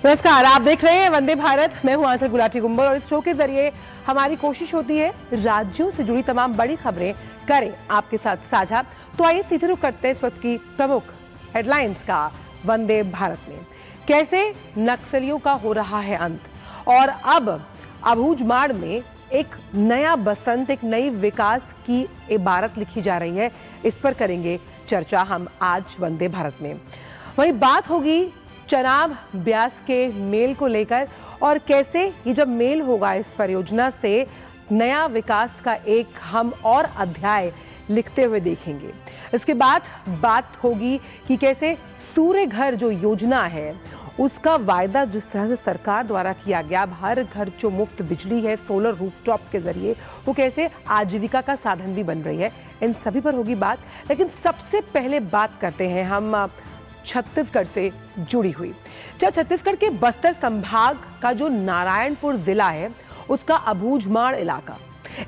नमस्कार, आप देख रहे हैं वंदे भारत। मैं हूं आंचल गुलाटी गुंबर और इस शो के जरिए हमारी कोशिश होती है राज्यों से जुड़ी तमाम बड़ी खबरें करें आपके साथ साझा। तो आइए सीधे रुख करते हैं इस वक्त की प्रमुख हेडलाइंस का। वंदे भारत में कैसे नक्सलियों का हो रहा है अंत, और अब अबूझमाड़ में एक नया बसंत, एक नई विकास की इबारत लिखी जा रही है। इस पर करेंगे चर्चा हम आज वंदे भारत में। वहीं बात होगी चनाब ब्यास के मेल को लेकर, और कैसे ये जब मेल होगा इस परियोजना से नया विकास का एक हम और अध्याय लिखते हुए देखेंगे। इसके बाद बात होगी कि कैसे सूर्य घर जो योजना है उसका वायदा जिस तरह से सरकार द्वारा किया गया, हर घर जो मुफ्त बिजली है सोलर रूफटॉप के जरिए, वो कैसे आजीविका का साधन भी बन रही है। इन सभी पर होगी बात। लेकिन सबसे पहले बात करते हैं हम छत्तीसगढ़ से जुड़ी हुई। छत्तीसगढ़ के बस्तर संभाग का जो नारायणपुर जिला है उसका अबूझमाड़ इलाका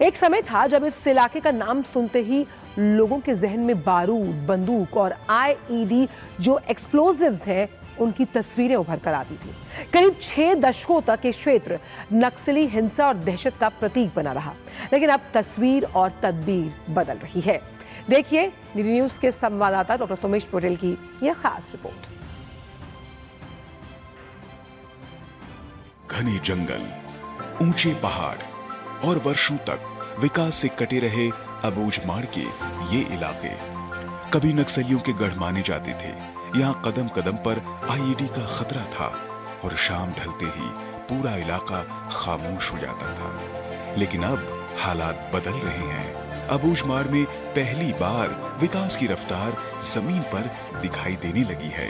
एक समय था जब इस इलाके का नाम सुनते ही लोगों के जहन में बारूद, बंदूक और आईईडी जो एक्सप्लोजिव्स हैं उनकी तस्वीरें उभर कर आती थी। करीब 6 दशकों तक ये क्षेत्र नक्सली हिंसा और दहशत का प्रतीक बना रहा। लेकिन अब तस्वीर और तदबीर बदल रही है। देखिए डीडी न्यूज के संवाददाता डॉक्टर सोमेश पटेल की यह खास रिपोर्ट। घने जंगल, ऊंचे पहाड़ और वर्षों तक विकास से कटे रहे अबूझमाड़ के ये इलाके कभी नक्सलियों के गढ़ माने जाते थे। यहाँ कदम कदम पर आईईडी का खतरा था और शाम ढलते ही पूरा इलाका खामोश हो जाता था। लेकिन अब हालात बदल रहे हैं। अबूझमाड़ में पहली बार विकास की रफ्तार जमीन पर दिखाई देने लगी है।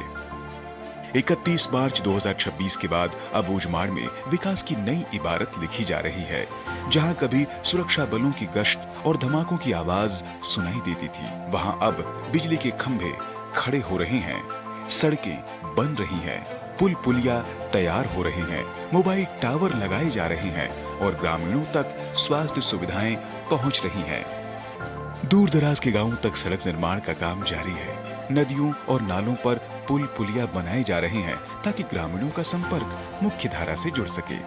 31 मार्च 2026 के बाद अबूझमाड़ में विकास की नई इबारत लिखी जा रही है। जहां कभी सुरक्षा बलों की गश्त और धमाकों की आवाज सुनाई देती थी, वहां अब बिजली के खंभे खड़े हो रहे हैं, सड़कें बन रही हैं, पुल पुलिया तैयार हो रहे हैं, मोबाइल टावर लगाए जा रहे हैं और ग्रामीणों तक स्वास्थ्य सुविधाएं पहुंच रही हैं। दूर दराज के गांवों तक सड़क निर्माण का काम जारी है। नदियों और नालों पर पुल पुलिया बनाए जा रहे हैं ताकि ग्रामीणों का संपर्क मुख्य धारा से जुड़ सके।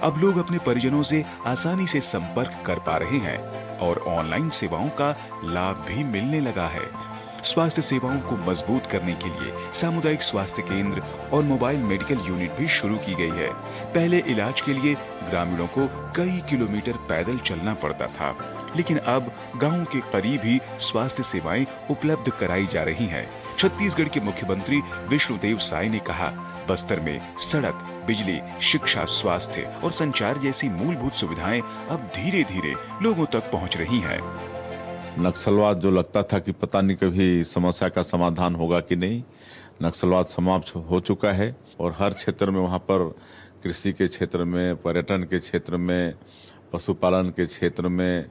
अब लोग अपने परिजनों से आसानी से संपर्क कर पा रहे हैं और ऑनलाइन सेवाओं का लाभ भी मिलने लगा है। स्वास्थ्य सेवाओं को मजबूत करने के लिए सामुदायिक स्वास्थ्य केंद्र और मोबाइल मेडिकल यूनिट भी शुरू की गई है। पहले इलाज के लिए ग्रामीणों को कई किलोमीटर पैदल चलना पड़ता था, लेकिन अब गांव के करीब ही स्वास्थ्य सेवाएं उपलब्ध कराई जा रही हैं। छत्तीसगढ़ के मुख्यमंत्री विष्णुदेव साय ने कहा, बस्तर में सड़क, बिजली, शिक्षा, स्वास्थ्य और संचार जैसी मूलभूत सुविधाएं अब धीरे धीरे लोगों तक पहुंच रही हैं। नक्सलवाद जो लगता था कि पता नहीं कभी समस्या का समाधान होगा कि नहीं, नक्सलवाद समाप्त हो चुका है और हर क्षेत्र में वहाँ पर कृषि के क्षेत्र में, पर्यटन के क्षेत्र में, पशुपालन के क्षेत्र में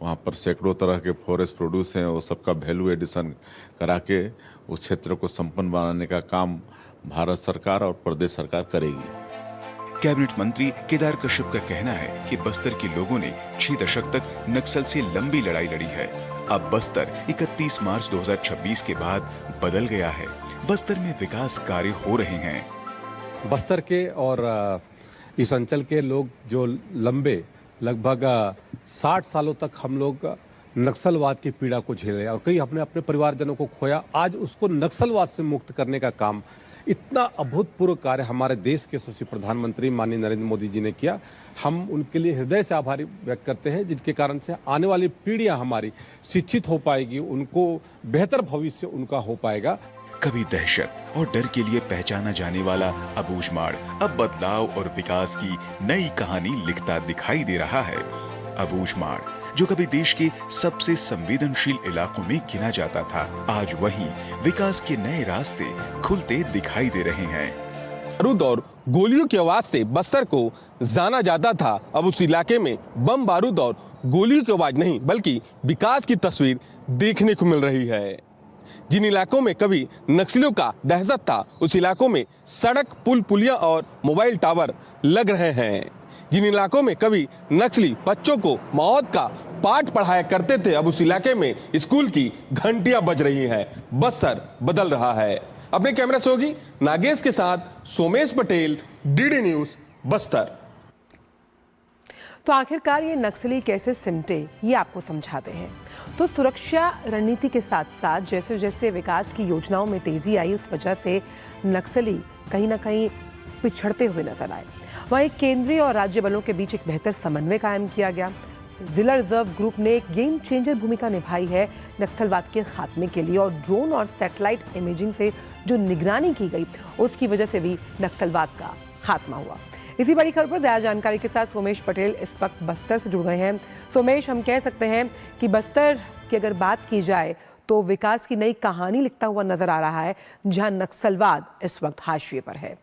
वहाँ पर सैकड़ों तरह के फॉरेस्ट प्रोड्यूस हैं, वो सबका वैल्यू एडिशन करा के उस क्षेत्र को संपन्न बनाने का काम भारत सरकार और प्रदेश सरकार करेगी। कैबिनेट मंत्री केदार कश्यप का कहना है कि बस्तर के लोगों ने 6 दशक तक नक्सल से लंबी लड़ाई लड़ी है। अब बस्तर 31 मार्च 2026 के बाद बदल गया है। बस्तर में विकास कार्य हो रहे हैं। बस्तर के और इस अंचल के लोग जो लंबे लगभग 60 सालों तक हम लोग नक्सलवाद की पीड़ा को झेले और कई अपने अपने परिवारजनों को खोया, आज उसको नक्सलवाद से मुक्त करने का काम, इतना अभूतपूर्व कार्य हमारे देश के यशस्वी प्रधानमंत्री माननीय नरेंद्र मोदी जी ने किया। हम उनके लिए हृदय से आभारी व्यक्त करते हैं, जिनके कारण से आने वाली पीढ़ियां हमारी शिक्षित हो पाएगी, उनको बेहतर भविष्य उनका हो पाएगा। कभी दहशत और डर के लिए पहचाना जाने वाला अबूझमाड़ अब बदलाव और विकास की नई कहानी लिखता दिखाई दे रहा है। अबूझमाड़ जो कभी देश के सबसे संवेदनशील इलाकों में गिना जाता था, आज वहीं विकास के नए रास्ते खुलते दिखाई दे रहे हैं। बारूद और गोलियों की आवाज से बस्तर को जाना जाता था, अब उस इलाके में बम बारूद और गोलियों की आवाज नहीं बल्कि विकास की तस्वीर देखने को मिल रही है। जिन इलाकों में कभी नक्सलियों का दहशत था, उस इलाकों में सड़क, पुल पुलिया और मोबाइल टावर लग रहे हैं। जिन इलाकों में कभी नक्सली बच्चों को मौत का पाठ पढ़ाया करते थे, अब उस इलाके में स्कूल की घंटियां बज रही हैं। बस्तर बदल रहा है। अपने कैमरा सहयोगी नागेश के साथ सोमेश पटेल, डीडी न्यूज बस्तर। तो आखिरकार ये नक्सली कैसे सिमटे, ये आपको समझाते हैं। तो सुरक्षा रणनीति के साथ साथ जैसे जैसे विकास की योजनाओं में तेजी आई, उस वजह से नक्सली कहीं ना कहीं पिछड़ते हुए नजर आए। वहीं केंद्रीय और राज्य बलों के बीच एक बेहतर समन्वय कायम किया गया। जिला रिजर्व ग्रुप ने एक गेम चेंजर भूमिका निभाई है नक्सलवाद के खात्मे के लिए, और ड्रोन और सैटेलाइट इमेजिंग से जो निगरानी की गई, उसकी वजह से भी नक्सलवाद का खात्मा हुआ। इसी बड़ी खबर पर ज्यादा जानकारी के साथ सोमेश पटेल इस वक्त बस्तर से जुड़ गए हैं। सोमेश, हम कह सकते हैं कि बस्तर की अगर बात की जाए तो विकास की नई कहानी लिखता हुआ नजर आ रहा है, जहां नक्सलवाद इस वक्त हाशिए पर है।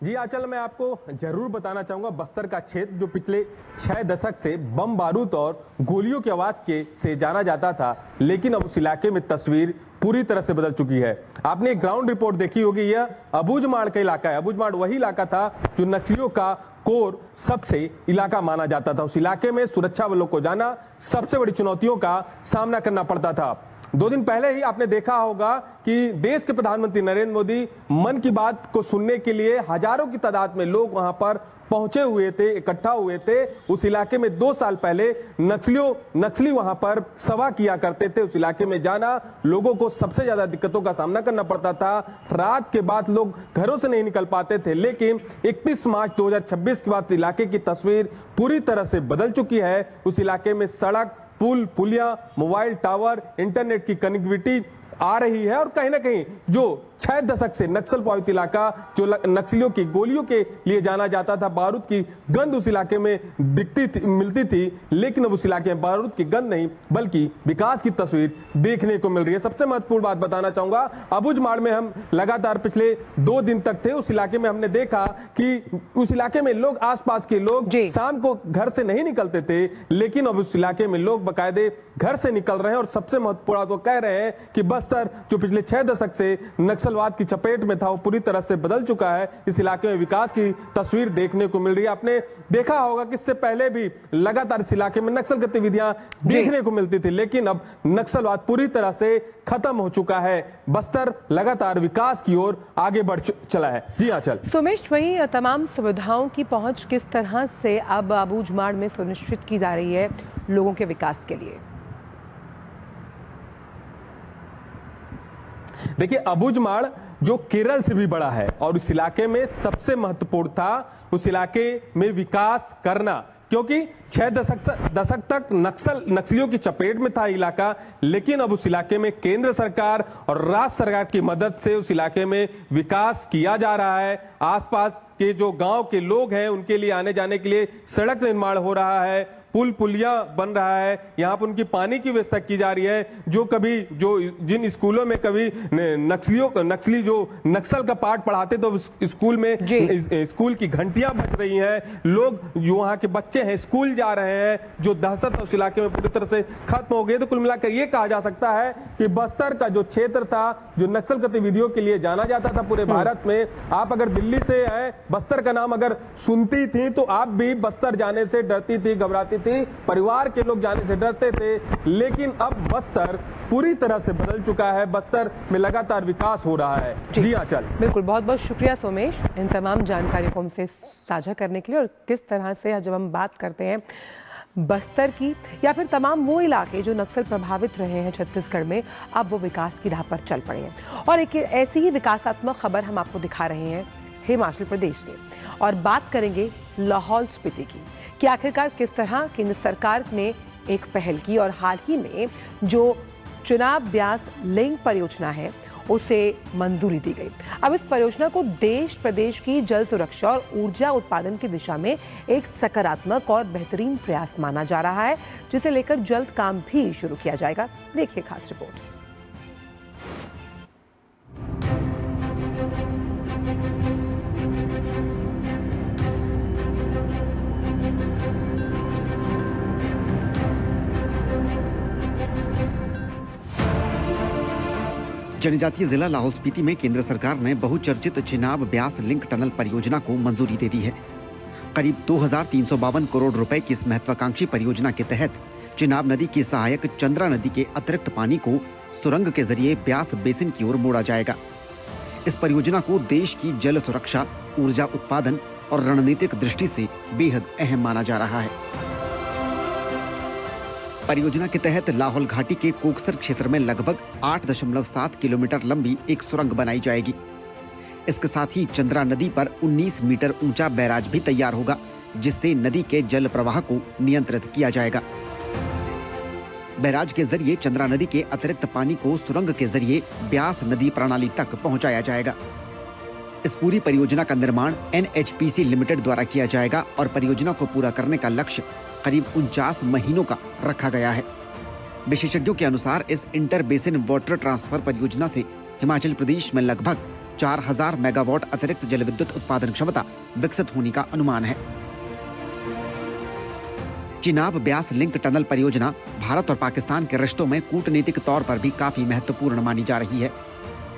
जी आंचल, मैं आपको जरूर बताना चाहूंगा, बस्तर का क्षेत्र जो पिछले 6 दशक से बम बारूद और गोलियों की आवाज से जाना जाता था, लेकिन अब उस इलाके में तस्वीर पूरी तरह से बदल चुकी है। आपने एक ग्राउंड रिपोर्ट देखी होगी, यह अबूझमाड़ का इलाका है। अबूझमाड़ वही इलाका था जो नक्सलियों का कोर सबसे इलाका माना जाता था। उस इलाके में सुरक्षा बलों को जाना सबसे बड़ी चुनौतियों का सामना करना पड़ता था। 2 दिन पहले ही आपने देखा होगा कि देश के प्रधानमंत्री नरेंद्र मोदी मन की बात को सुनने के लिए हजारों की तादाद में लोग वहां पर पहुंचे हुए थे, इकट्ठा हुए थे। उस इलाके में 2 साल पहले नक्सली वहां पर सभा किया करते थे। उस इलाके में जाना लोगों को सबसे ज्यादा दिक्कतों का सामना करना पड़ता था। रात के बाद लोग घरों से नहीं निकल पाते थे, लेकिन 31 मार्च 2026 के बाद इलाके की तस्वीर पूरी तरह से बदल चुकी है। उस इलाके में सड़क, पुल, पुलिया, मोबाइल टावर, इंटरनेट की कनेक्टिविटी आ रही है, और कहीं ना कहीं जो 6 दशक से नक्सल प्रभावित इलाका, जो नक्सलियों की गोलियों के लिए जाना जाता था, बारूद की गंध उस इलाके में मिलती थी, लेकिन अब उस इलाके में बारूद की गंध नहीं बल्कि विकास की तस्वीर देखने को मिल रही है। सबसे महत्वपूर्ण बात बताना चाहूंगा, अबूझमाड़ में हम लगातार पिछले 2 दिन तक थे। उस इलाके में हमने देखा कि उस इलाके में लोग, आसपास के लोग शाम को घर से नहीं निकलते थे, लेकिन अब उस इलाके में लोग बाकायदे घर से निकल रहे हैं। और सबसे महत्वपूर्ण बात वो कह रहे हैं कि बस्तर जो पिछले 6 दशक से नक्सलवाद की चपेट में था, वो पूरी तरह से बदल चुका है। इस इलाके में विकास की तस्वीर देखने को मिल रही है। आपने देखा होगा कि इससे पहले भी लगातार इस इलाके में नक्सल गतिविधियां देखने को मिलती थी, लेकिन अब नक्सलवाद पूरी तरह से खत्म हो चुका है। बस्तर लगातार विकास की ओर आगे बढ़ चला है। जी हाँ, चल सुमेश, वहीं तमाम सुविधाओं की पहुंच किस तरह से अब अबूझमाड़ में सुनिश्चित की जा रही है लोगों के विकास के लिए? देखिए, अबूझमाड़ जो केरल से भी बड़ा है, और उस इलाके में सबसे महत्वपूर्ण था उस इलाके में विकास करना, क्योंकि 6 दशक तक नक्सलियों की चपेट में था इलाका। लेकिन अब उस इलाके में केंद्र सरकार और राज्य सरकार की मदद से उस इलाके में विकास किया जा रहा है। आसपास के जो गांव के लोग हैं, उनके लिए आने जाने के लिए सड़क निर्माण हो रहा है, पुल पुलिया बन रहा है, यहाँ पर उनकी पानी की व्यवस्था की जा रही है। जिन स्कूलों में कभी नक्सली जो नक्सल का पाठ पढ़ाते, तो स्कूल में स्कूल की घंटियां बज रही हैं। लोग जो वहाँ के बच्चे हैं स्कूल जा रहे हैं। जो दहशत उस इलाके में पूरी तरह से खत्म हो गई। तो कुल मिलाकर ये कहा जा सकता है कि बस्तर का जो क्षेत्र था, जो नक्सल गतिविधियों के लिए जाना जाता था पूरे भारत में, आप अगर दिल्ली से आए, बस्तर का नाम अगर सुनती थी तो आप भी बस्तर जाने से डरती थी, घबराती थी, परिवार के लोग जाने से डरते थे। लेकिन अब बस्तर पूरी तरह से बदल चुका है। बस्तर में लगातार विकास हो रहा है। जी हाँ, चल बिल्कुल, बहुत बहुत शुक्रिया सोमेश इन तमाम जानकारियों को हमसे साझा करने के लिए। और किस तरह से जब हम बात करते हैं बस्तर की या फिर तमाम वो इलाके जो नक्सल प्रभावित रहे हैं छत्तीसगढ़ में, अब वो विकास की राह पर चल पड़े हैं। और एक ऐसी ही विकासात्मक खबर हम आपको दिखा रहे हैं हिमाचल प्रदेश से, और बात करेंगे लाहौल स्पीति की कि आखिरकार किस तरह केंद्र सरकार ने एक पहल की और हाल ही में जो चुनाव ब्यास लिंक परियोजना है उसे मंजूरी दी गई। अब इस परियोजना को देश प्रदेश की जल सुरक्षा और ऊर्जा उत्पादन की दिशा में एक सकारात्मक और बेहतरीन प्रयास माना जा रहा है, जिसे लेकर जल्द काम भी शुरू किया जाएगा। देखिए खास रिपोर्ट। जनजातीय जिला लाहौल स्पीति में केंद्र सरकार ने बहुचर्चित चिनाब ब्यास लिंक टनल परियोजना को मंजूरी दे दी है। करीब 2352 करोड़ रुपए की इस महत्वाकांक्षी परियोजना के तहत चिनाब नदी की सहायक चंद्रा नदी के अतिरिक्त पानी को सुरंग के जरिए ब्यास बेसिन की ओर मोड़ा जाएगा। इस परियोजना को देश की जल सुरक्षा, ऊर्जा उत्पादन और रणनीतिक दृष्टि से बेहद अहम माना जा रहा है। परियोजना के तहत लाहौल घाटी के कोकसर क्षेत्र में लगभग 8.7 किलोमीटर लंबी एक सुरंग बनाई जाएगी। इसके साथ ही चंद्रा नदी पर 19 मीटर ऊंचा बैराज भी तैयार होगा, जिससे नदी के जल प्रवाह को नियंत्रित किया जाएगा। बैराज के जरिए चंद्रा नदी के अतिरिक्त पानी को सुरंग के जरिए ब्यास नदी प्रणाली तक पहुंचाया जाएगा। इस पूरी परियोजना का निर्माण NHPC लिमिटेड द्वारा किया जाएगा और परियोजना को पूरा करने का लक्ष्य करीब 49 महीनों का रखा गया है। विशेषज्ञों के अनुसार इस इंटर बेसिन वाटर ट्रांसफर परियोजना से हिमाचल प्रदेश में लगभग 4000 मेगावाट अतिरिक्त जल विद्युत उत्पादन क्षमता विकसित होने का अनुमान है। चिनाब ब्यास लिंक टनल परियोजना भारत और पाकिस्तान के रिश्तों में कूटनीतिक तौर पर भी काफी महत्वपूर्ण मानी जा रही है,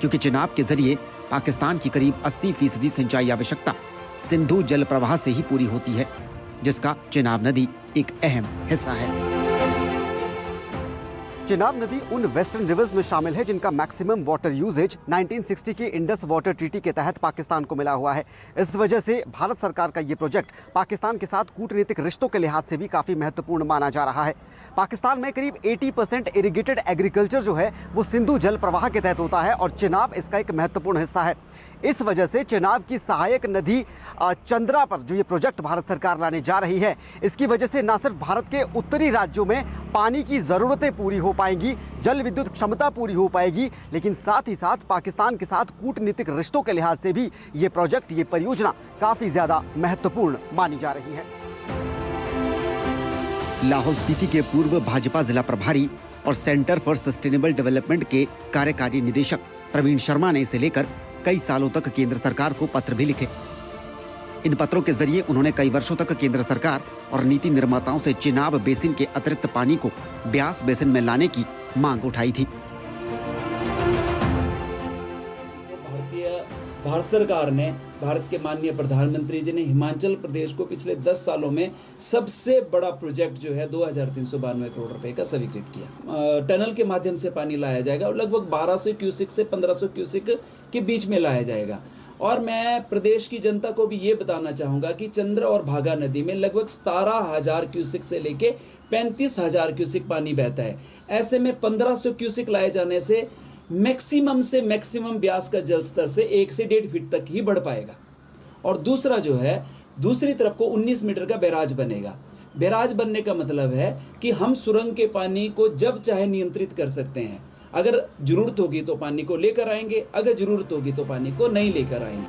क्योंकि चिनाब के जरिए पाकिस्तान की करीब 80% सिंचाई आवश्यकता सिंधु जल प्रवाह से ही पूरी होती है, जिसका चिनाब नदी एक अहम हिस्सा है। चिनाब नदी उन वेस्टर्न रिवर्स में शामिल है जिनका मैक्सिमम वाटर यूजेज 1960 की इंडस वाटर ट्रीटी के तहत पाकिस्तान को मिला हुआ है। इस वजह से भारत सरकार का ये प्रोजेक्ट पाकिस्तान के साथ कूटनीतिक रिश्तों के लिहाज से भी काफ़ी महत्वपूर्ण माना जा रहा है। पाकिस्तान में करीब 80% इरिगेटेड एग्रीकल्चर जो है वो सिंधु जल प्रवाह के तहत होता है और चिनाब इसका एक महत्वपूर्ण हिस्सा है। इस वजह से चिनाब की सहायक नदी चंद्रा पर जो ये प्रोजेक्ट भारत सरकार लाने जा रही है, इसकी वजह से न सिर्फ भारत के उत्तरी राज्यों में पानी की ज़रूरतें पूरी हो पाएंगी, जल विद्युत क्षमता पूरी हो पाएगी, लेकिन साथ ही साथ पाकिस्तान के साथ कूटनीतिक रिश्तों के लिहाज से भी ये प्रोजेक्ट, ये परियोजना काफ़ी ज़्यादा महत्वपूर्ण मानी जा रही है। लाहौल स्पीति के पूर्व भाजपा जिला प्रभारी और सेंटर फॉर सस्टेनेबल डेवलपमेंट के कार्यकारी निदेशक प्रवीण शर्मा ने इसे लेकर कई सालों तक केंद्र सरकार को पत्र भी लिखे। इन पत्रों के जरिए उन्होंने कई वर्षों तक केंद्र सरकार और नीति निर्माताओं से चिनाब बेसिन के अतिरिक्त पानी को ब्यास बेसिन में लाने की मांग उठाई थी। भारत सरकार ने, भारत के माननीय प्रधानमंत्री जी ने हिमाचल प्रदेश को पिछले 10 सालों में सबसे बड़ा प्रोजेक्ट जो है 2392 करोड़ रुपए का स्वीकृत किया। टनल के माध्यम से पानी लाया जाएगा और लगभग 1200 क्यूसिक से 1500 क्यूसिक के बीच में लाया जाएगा। और मैं प्रदेश की जनता को भी ये बताना चाहूँगा कि चंद्र और भागा नदी में लगभग 17,000 क्यूसिक से लेके 35,000 क्यूसिक पानी बहता है। ऐसे में 1500 क्यूसिक लाए जाने से मैक्सिमम ब्यास का जल स्तर से 1 से 1.5 फीट तक ही बढ़ पाएगा। और दूसरा जो है, दूसरी तरफ को 19 मीटर का बैराज बनेगा। बैराज बनने का मतलब है कि हम सुरंग के पानी को जब चाहे नियंत्रित कर सकते हैं। अगर जरूरत होगी तो पानी को लेकर आएंगे, अगर जरूरत होगी तो पानी को नहीं लेकर आएंगे।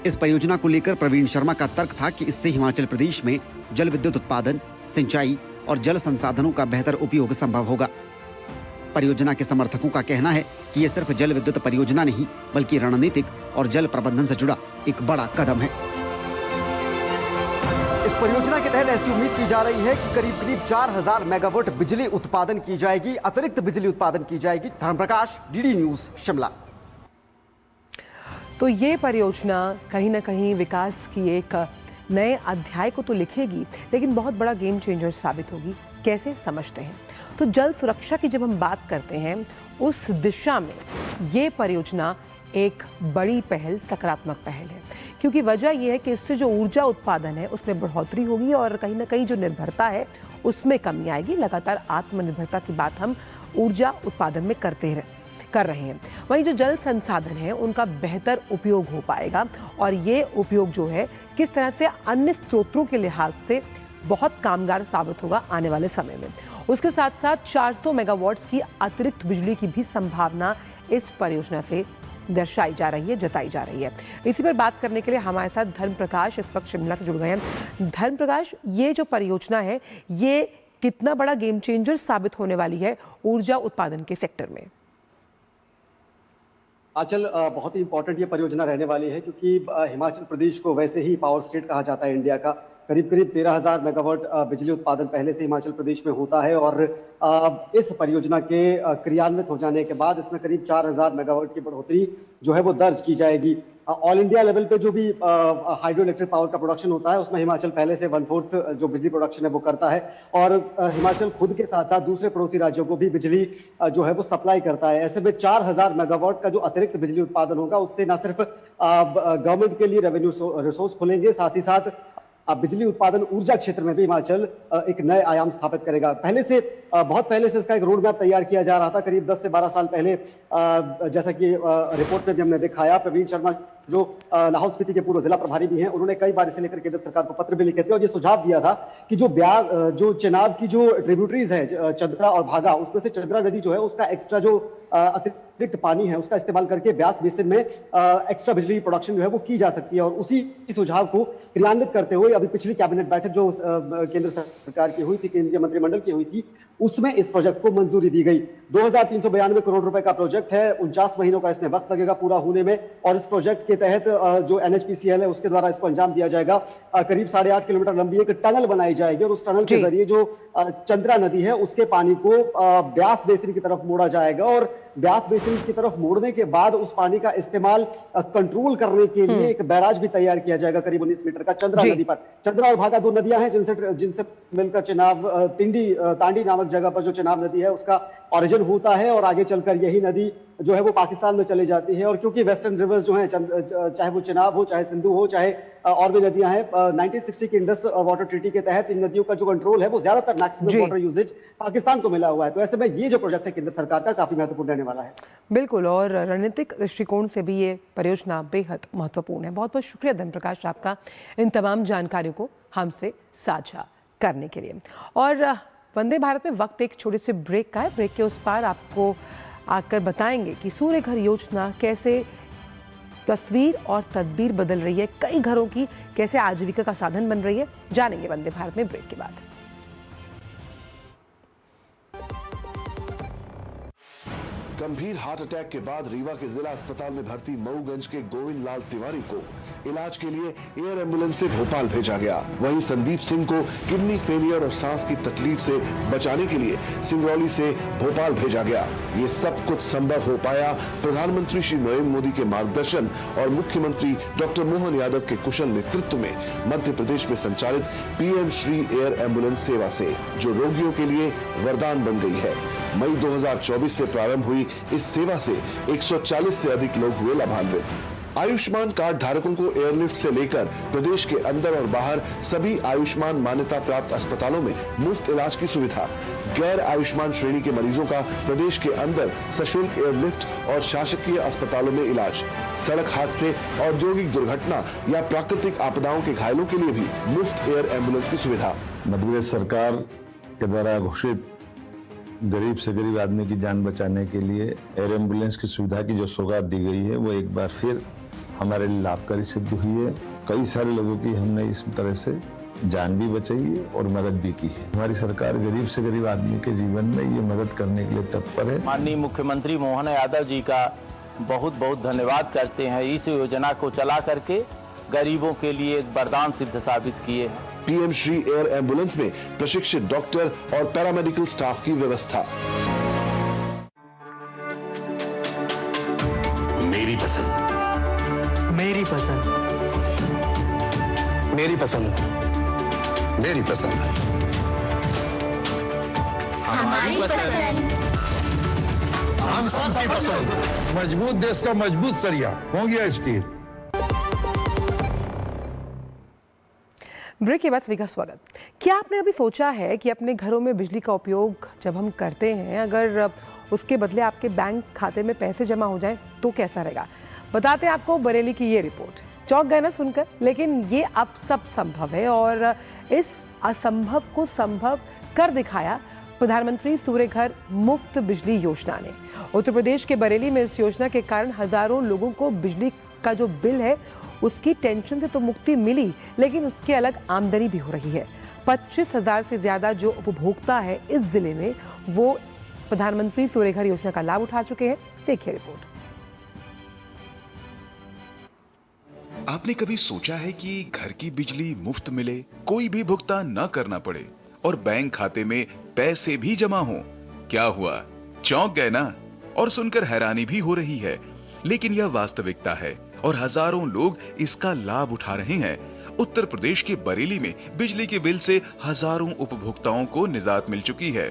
इस परियोजना को लेकर प्रवीण शर्मा का तर्क था कि इससे हिमाचल प्रदेश में जल विद्युत उत्पादन, सिंचाई और जल संसाधनों का बेहतर उपयोग संभव होगा। परियोजना के समर्थकों का कहना है कि ये सिर्फ जल विद्युत परियोजना नहीं, बल्कि रणनीतिक और जल प्रबंधन से जुड़ा एक बड़ा कदम है। इस परियोजना के तहत ऐसी उम्मीद की जा रही है कि करीब 4000 मेगावाट बिजली उत्पादन की जाएगी, अतिरिक्त बिजली उत्पादन की जाएगी। Dharmaprakash, DD news, Shimla. तो ये परियोजना कहीं ना कहीं विकास की एक नए अध्याय को तो लिखेगी, लेकिन बहुत बड़ा गेम चेंजर साबित होगी। कैसे, समझते हैं। तो जल सुरक्षा की जब हम बात करते हैं, उस दिशा में ये परियोजना एक बड़ी पहल, सकारात्मक पहल है, क्योंकि वजह यह है कि इससे जो ऊर्जा उत्पादन है उसमें बढ़ोतरी होगी और कहीं ना कहीं जो निर्भरता है उसमें कमी आएगी। लगातार आत्मनिर्भरता की बात हम ऊर्जा उत्पादन में कर रहे हैं। वहीं जो जल संसाधन है उनका बेहतर उपयोग हो पाएगा और ये उपयोग जो है किस तरह से अन्य स्रोतों के लिहाज से बहुत कामगार साबित होगा आने वाले समय में। उसके साथ साथ 400 मेगावाट्स की अतिरिक्त बिजली की भी संभावना इस परियोजना से दर्शाई जा रही है, जताई जा रही है। इसी पर बात करने के लिए हमारे साथ धर्मप्रकाश इस वक्त शिमला से जुड़ गए हैं। धर्मप्रकाश, ये जो परियोजना है ये कितना बड़ा गेम चेंजर साबित होने वाली है ऊर्जा उत्पादन के सेक्टर में? आंचल, बहुत ही इंपॉर्टेंट ये परियोजना रहने वाली है, क्योंकि हिमाचल प्रदेश को वैसे ही पावर स्टेट कहा जाता है इंडिया का। करीब करीब 13,000 मेगावाट बिजली उत्पादन पहले से हिमाचल प्रदेश में होता है और इस परियोजना के क्रियान्वित हो जाने के बाद इसमें करीब 4,000 मेगावाट की बढ़ोतरी जो है वो दर्ज की जाएगी। ऑल इंडिया लेवल पे जो भी हाइड्रो इलेक्ट्रिक पावर का प्रोडक्शन होता है उसमें हिमाचल पहले से 1/4 जो बिजली प्रोडक्शन है वो करता है और हिमाचल खुद के साथ साथ दूसरे पड़ोसी राज्यों को भी बिजली जो है वो सप्लाई करता है। ऐसे में 4,000 मेगावाट का जो अतिरिक्त बिजली उत्पादन होगा उससे न सिर्फ गवर्नमेंट के लिए रेवेन्यू रिसोर्स खुलेंगे, साथ ही साथ बिजली उत्पादन ऊर्जा क्षेत्र में भी हिमाचल एक नए आयाम स्थापित करेगा। बहुत पहले से इसका एक रोड मैप तैयार किया जा रहा था, करीब 10 से 12 साल पहले। जैसा कि रिपोर्ट में भी हमने दिखाया, प्रवीण शर्मा जो लाहौल स्पीति के पूर्व जिला प्रभारी भी हैं, उन्होंने कई बार इसे लेकर केंद्र सरकार को पत्र भी लिखे थे और ये सुझाव दिया था कि जो चेनाब की जो ट्रिब्यूटरीज है चंद्रा और भागा, उसमें से चंद्रा नदी जो है उसका एक्स्ट्रा जो अतिरिक्त पानी है उसका इस्तेमाल करके ब्यास बेसिन में एक्स्ट्रा बिजली प्रोडक्शन जो है वो की जा सकती है। और उसी सुझाव को क्रियान्वित करते हुए अभी पिछली कैबिनेट बैठक जो केंद्र सरकार की हुई थी, केंद्रीय मंत्रिमंडल की हुई थी, उसमें इस प्रोजेक्ट को मंजूरी दी गई। 2,392 करोड़ रुपए का प्रोजेक्ट है, 49 महीनों का इसमें वक्त लगेगा पूरा होने में और इस प्रोजेक्ट के तहत जो NHPCL है उसके द्वारा इसको अंजाम दिया जाएगा। करीब 8.5 किलोमीटर लंबी एक टनल बनाई जाएगी और उस टनल के जरिए जो चंद्रा नदी है उसके पानी को ब्यास बेसिन की तरफ मोड़ा जाएगा और ब्यास बेसिन की तरफ मोड़ने के बाद उस पानी का इस्तेमाल कंट्रोल करने के लिए एक बैराज भी तैयार किया जाएगा करीब 19 मीटर का चंद्रा नदी पर। चंद्रा और भागा दो नदियां हैं जिनसे मिलकर चेनाब तांडी नामक जगह पर जो चेनाब नदी है उसका ओरिजिन होता है और आगे चलकर यही नदी जो है वो पाकिस्तान में चली जाती है। और क्योंकि वेस्टर्न रिवर्स जो हैं, चाहे वो चेनाब हो, चाहे सिंधु हो, चाहे और भी नदियां हैं, 1960 की इंडस वाटर ट्रीटी के तहत इन नदियों का जो कंट्रोल है वो ज्यादातर मैक्सिमम वाटर यूजेज पाकिस्तान को मिला हुआ है। तो ऐसे में ये जो प्रोजेक्ट है केंद्र सरकार का काफी महत्वपूर्ण रहने वाला है। बिल्कुल, और रणनीतिक दृष्टिकोण से भी ये परियोजना बेहद महत्वपूर्ण है। बहुत बहुत शुक्रिया धन प्रकाश आपका इन तमाम जानकारियों को हमसे साझा करने के लिए। और वंदे भारत में वक्त एक छोटे से ब्रेक का है। ब्रेक के उस पार आपको आकर बताएंगे कि सूर्य घर योजना कैसे तस्वीर और तदबीर बदल रही है, कई घरों की कैसे आजीविका का साधन बन रही है, जानेंगे वंदे भारत में ब्रेक के बाद। गंभीर हार्ट अटैक के बाद रीवा के जिला अस्पताल में भर्ती मऊगंज के गोविंद लाल तिवारी को इलाज के लिए एयर एम्बुलेंस से भोपाल भेजा गया। वहीं संदीप सिंह को किडनी फेलियर और सांस की तकलीफ से बचाने के लिए सिंगरौली से भोपाल भेजा गया। ये सब कुछ संभव हो पाया प्रधानमंत्री श्री नरेंद्र मोदी के मार्गदर्शन और मुख्यमंत्री डॉक्टर मोहन यादव के कुशल नेतृत्व में मध्य प्रदेश में संचालित PM श्री एयर एम्बुलेंस सेवा से, जो रोगियों के लिए वरदान बन गई है। मई 2024 से प्रारंभ हुई इस सेवा से 140 से अधिक लोग हुए लाभान्वित। आयुष्मान कार्ड धारकों को एयरलिफ्ट से लेकर प्रदेश के अंदर और बाहर सभी आयुष्मान मान्यता प्राप्त अस्पतालों में मुफ्त इलाज की सुविधा। गैर आयुष्मान श्रेणी के मरीजों का प्रदेश के अंदर सशुल्क एयरलिफ्ट और शासकीय अस्पतालों में इलाज। सड़क हादसे, औद्योगिक दुर्घटना या प्राकृतिक आपदाओं के घायलों के लिए भी मुफ्त एयर एम्बुलेंस की सुविधा। मध्य प्रदेश सरकार के द्वारा घोषित गरीब से गरीब आदमी की जान बचाने के लिए एयर एम्बुलेंस की सुविधा की जो सौगात दी गई है वो एक बार फिर हमारे लिए लाभकारी सिद्ध हुई है। कई सारे लोगों की हमने इस तरह से जान भी बचाई है और मदद भी की है। हमारी सरकार गरीब से गरीब आदमी के जीवन में ये मदद करने के लिए तत्पर है। माननीय मुख्यमंत्री मोहन यादव जी का बहुत बहुत धन्यवाद करते हैं। इस योजना को चला करके गरीबों के लिए एक वरदान सिद्ध साबित किए हैं। PM श्री एयर एम्बुलेंस में प्रशिक्षित डॉक्टर और पैरामेडिकल स्टाफ की व्यवस्था। मेरी पसंद, मेरी पसंद, मेरी पसंद, मेरी पसंद, हमारी पसंद, हम सबकी पसंद। मजबूत देश का मजबूत सरिया हो गया स्टील। ब्रेक के बाद सभी का स्वागत। क्या आपने अभी सोचा है कि अपने घरों में बिजली का उपयोग जब हम करते हैं, अगर उसके बदले आपके बैंक खाते में पैसे जमा हो जाएं तो कैसा रहेगा? बताते हैं आपको बरेली की ये रिपोर्ट। चौंक गए ना सुनकर, लेकिन ये अब सब संभव है और इस असंभव को संभव कर दिखाया प्रधानमंत्री सूर्य घर मुफ्त बिजली योजना ने। उत्तर प्रदेश के बरेली में इस योजना के कारण हजारों लोगों को बिजली का जो बिल है उसकी टेंशन से तो मुक्ति मिली, लेकिन उसके अलग आमदनी भी हो रही है। 25,000 से ज्यादा जो उपभोक्ता है इस जिले में, वो प्रधानमंत्री सूर्य घर योजना का लाभ उठा चुके हैं। देखिए रिपोर्ट। आपने कभी सोचा है कि घर की बिजली मुफ्त मिले, कोई भी भुगतान न करना पड़े और बैंक खाते में पैसे भी जमा हो? क्या हुआ, चौंक गए ना? और सुनकर हैरानी भी हो रही है, लेकिन यह वास्तविकता है और हजारों लोग इसका लाभ उठा रहे हैं। उत्तर प्रदेश के बरेली में बिजली के बिल से हजारों उपभोक्ताओं को निजात मिल चुकी है।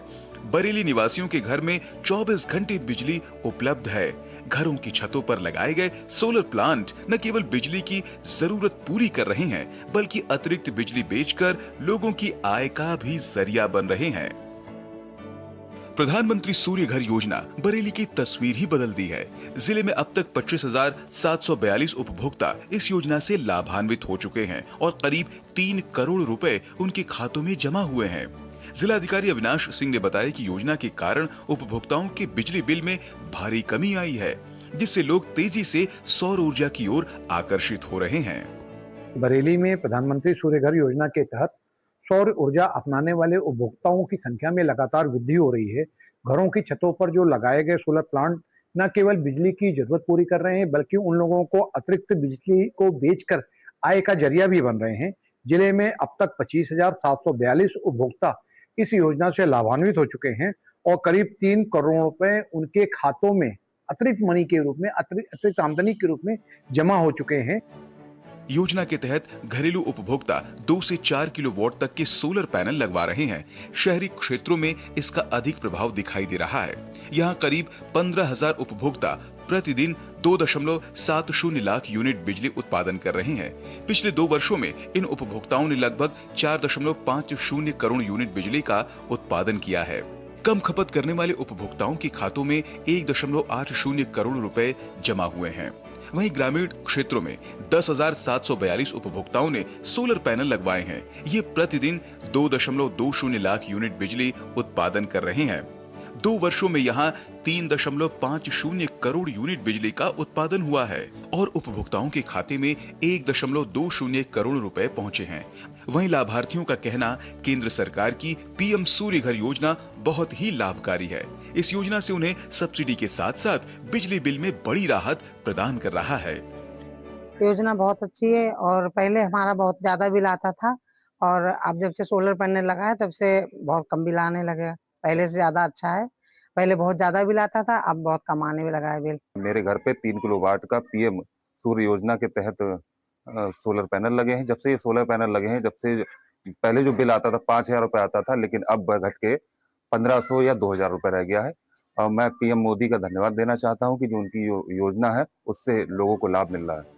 बरेली निवासियों के घर में 24 घंटे बिजली उपलब्ध है। घरों की छतों पर लगाए गए सोलर प्लांट न केवल बिजली की जरूरत पूरी कर रहे हैं, बल्कि अतिरिक्त बिजली बेचकर लोगों की आय का भी जरिया बन रहे हैं। प्रधानमंत्री सूर्य घर योजना बरेली की तस्वीर ही बदल दी है। जिले में अब तक 25,742 उपभोक्ता इस योजना से लाभान्वित हो चुके हैं और करीब 3 करोड़ रुपए उनके खातों में जमा हुए हैं। जिलाधिकारी अविनाश सिंह ने बताया कि योजना के कारण उपभोक्ताओं के बिजली बिल में भारी कमी आई है, जिससे लोग तेजी से सौर ऊर्जा की ओर आकर्षित हो रहे हैं। बरेली में प्रधानमंत्री सूर्य घर योजना के तहत सौर ऊर्जा अपनाने वाले उपभोक्ताओं की संख्या में लगातार वृद्धि हो रही है। घरों की छतों पर जो लगाए गए सोलर प्लांट न केवल बिजली की जरूरत पूरी कर रहे हैं, बल्कि उन लोगों को अतिरिक्त बिजली को बेचकर आय का जरिया भी बन रहे हैं। जिले में अब तक 25,742 उपभोक्ता इस योजना से लाभान्वित हो चुके हैं और करीब 3 करोड़ रुपए उनके खातों में अतिरिक्त मनी के रूप में, अतिरिक्त आमदनी के रूप में जमा हो चुके हैं। योजना के तहत घरेलू उपभोक्ता 2 से 4 किलोवाट तक के सोलर पैनल लगवा रहे हैं। शहरी क्षेत्रों में इसका अधिक प्रभाव दिखाई दे रहा है। यहाँ करीब 15,000 उपभोक्ता प्रतिदिन 2.70 लाख यूनिट बिजली उत्पादन कर रहे हैं। पिछले 2 वर्षों में इन उपभोक्ताओं ने लगभग 4.50 करोड़ यूनिट बिजली का उत्पादन किया है। कम खपत करने वाले उपभोक्ताओं के खातों में 1.80 करोड़ रुपए जमा हुए हैं। वहीं ग्रामीण क्षेत्रों में 10,742 उपभोक्ताओं ने सोलर पैनल लगवाए हैं। ये प्रतिदिन 2.20 लाख यूनिट बिजली उत्पादन कर रहे हैं। 2 वर्षों में यहाँ 3.50 करोड़ यूनिट बिजली का उत्पादन हुआ है और उपभोक्ताओं के खाते में 1.20 करोड़ रुपए पहुंचे हैं। वहीं लाभार्थियों का कहना, केंद्र सरकार की पीएम सूर्य घर योजना बहुत ही लाभकारी है। इस योजना से उन्हें सब्सिडी के साथ साथ बिजली बिल में बड़ी राहत प्रदान कर रहा है। योजना बहुत अच्छी है और पहले हमारा बहुत ज्यादा बिल आता था और अब जब से सोलर पैनल लगा है तब से बहुत कम बिल आने लगे। पहले से ज्यादा अच्छा है। पहले बहुत ज्यादा बिल आता था, अब बहुत कम आने में लगा है बिल। मेरे घर पे 3 किलोवाट का पीएम सूर्य योजना के तहत सोलर पैनल लगे हैं। जब से ये सोलर पैनल लगे हैं, जब से पहले जो बिल आता था 5,000 रुपए आता था, लेकिन अब घट के 1,500 या 2,000 रुपए रह गया है। और मैं पीएम मोदी का धन्यवाद देना चाहता हूं कि जो उनकी योजना है उससे लोगों को लाभ मिल रहा है।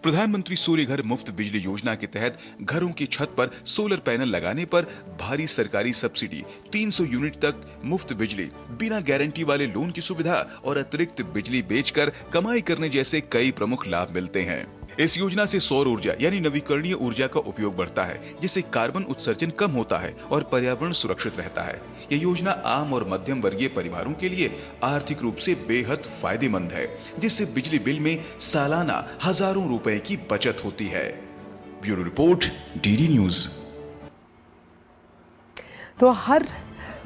प्रधानमंत्री सूर्य घर मुफ्त बिजली योजना के तहत घरों की छत पर सोलर पैनल लगाने पर भारी सरकारी सब्सिडी, 300 यूनिट तक मुफ्त बिजली, बिना गारंटी वाले लोन की सुविधा और अतिरिक्त बिजली बेचकर कमाई करने जैसे कई प्रमुख लाभ मिलते हैं। इस योजना से सौर ऊर्जा यानी नवीकरणीय ऊर्जा का उपयोग बढ़ता है, जिससे कार्बन उत्सर्जन कम होता है और पर्यावरण सुरक्षित रहता है। यह योजना आम और मध्यम वर्गीय परिवारों के लिए आर्थिक रूप से बेहद फायदेमंद है, जिससे बिजली बिल में सालाना हजारों रुपए की बचत होती है। Bureau report, DD news. तो हर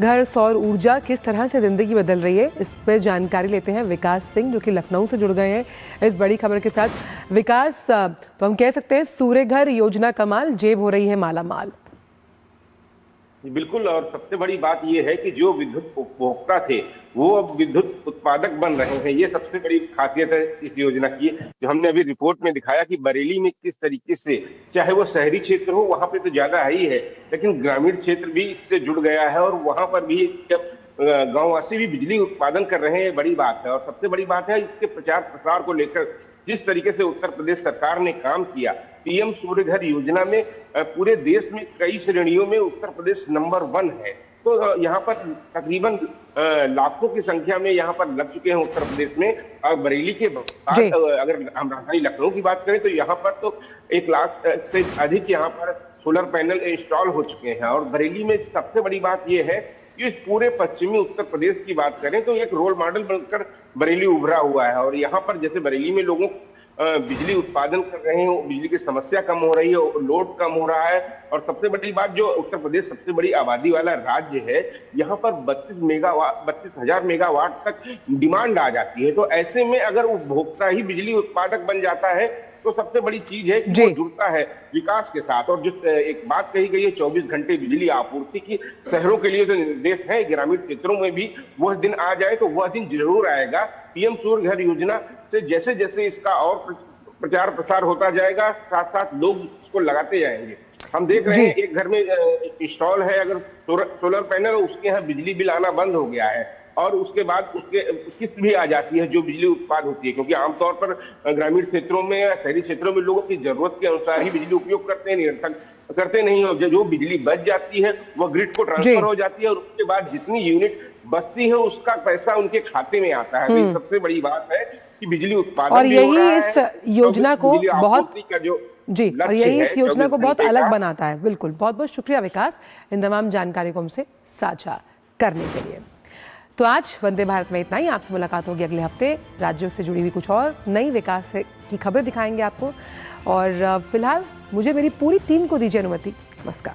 घर सौर ऊर्जा किस तरह से जिंदगी बदल रही है, इस पर जानकारी लेते हैं विकास सिंह, जो कि लखनऊ से जुड़ गए हैं इस बड़ी खबर के साथ। विकास, तो हम कह सकते हैं सूर्य घर योजना कमाल, जेब हो रही है माला माल। बिल्कुल, और सबसे बड़ी बात यह है कि जो विद्युत उपभोक्ता थे वो अब विद्युत उत्पादक बन रहे हैं। ये सबसे बड़ी खासियत है इस योजना की, जो हमने अभी रिपोर्ट में दिखाया कि बरेली में किस तरीके से, चाहे वो शहरी क्षेत्र हो वहां पे तो ज्यादा है ही है, लेकिन ग्रामीण क्षेत्र भी इससे जुड़ गया है और वहां पर भी गांववासी भी बिजली उत्पादन कर रहे हैं। बड़ी बात है। और सबसे बड़ी बात है इसके प्रचार प्रसार को लेकर जिस तरीके से उत्तर प्रदेश सरकार ने काम किया। पीएम सूर्य घर योजना में पूरे देश में कई श्रेणियों में उत्तर प्रदेश नंबर 1 है। तो यहाँ पर तकरीबन लाखों की संख्या में यहाँ पर लग चुके हैं उत्तर प्रदेश में। और बरेली के बाद अगर हम राजधानी लखनऊ की बात करें तो यहाँ पर तो 1 लाख से अधिक यहाँ पर सोलर पैनल इंस्टॉल हो चुके हैं। और बरेली में सबसे बड़ी बात यह है कि पूरे पश्चिमी उत्तर प्रदेश की बात करें तो एक रोल मॉडल बनकर बरेली उभरा हुआ है। और यहाँ पर जैसे बरेली में लोगों बिजली उत्पादन कर रहे हैं, बिजली की समस्या कम हो रही है, लोड कम हो रहा है। और सबसे बड़ी बात, जो उत्तर प्रदेश सबसे बड़ी आबादी वाला राज्य है, यहाँ पर 32,000 मेगावाट तक डिमांड आ जाती है। तो ऐसे में अगर उपभोक्ता ही बिजली उत्पादक बन जाता है तो सबसे बड़ी चीज है कि वो जुड़ता है विकास के साथ। और जिस एक बात कही गई है 24 घंटे बिजली आपूर्ति की, शहरों के लिए जो निर्देश है, ग्रामीण क्षेत्रों में भी वह दिन आ जाए तो वह दिन जरूर आएगा। पीएम सूर्य घर योजना से जैसे जैसे इसका और प्रचार प्रसार होता जाएगा, साथ साथ लोग इसको लगाते जाएंगे। हम देख रहे हैं एक घर में इंस्टॉल है अगर सोलर पैनल, उसके यहाँ बिजली बिल आना बंद हो गया है और उसके बाद उसके किस्त भी आ जाती है जो बिजली उत्पादन होती है, क्योंकि आमतौर पर ग्रामीण क्षेत्रों में या शहरी क्षेत्रों में लोगों की जरूरत के अनुसार ही बिजली उपयोग करते हैं, निरंतर करते नहीं हो। जो बिजली बच जाती है वह ग्रिड को ट्रांसफर हो जाती है और उसके बाद जितनी यूनिट बचती है उसका पैसा उनके खाते में आता है। तो ये सबसे बड़ी बात है कि बिजली उत्पादन और भी हो यही रहा इस है, योजना को बहुत जी, और यही इस योजना को बहुत अलग बनाता है। बिल्कुल, बहुत बहुत शुक्रिया विकास इन तमाम जानकारी को हमसे साझा करने के लिए। तो आज वंदे भारत में इतना ही। आपसे मुलाकात होगी अगले हफ्ते। राज्यों से जुड़ी हुई कुछ और नई विकास की खबरें दिखाएंगे आपको। और फिलहाल मुझे मेरी पूरी टीम को दीजिए अनुमति। नमस्कार।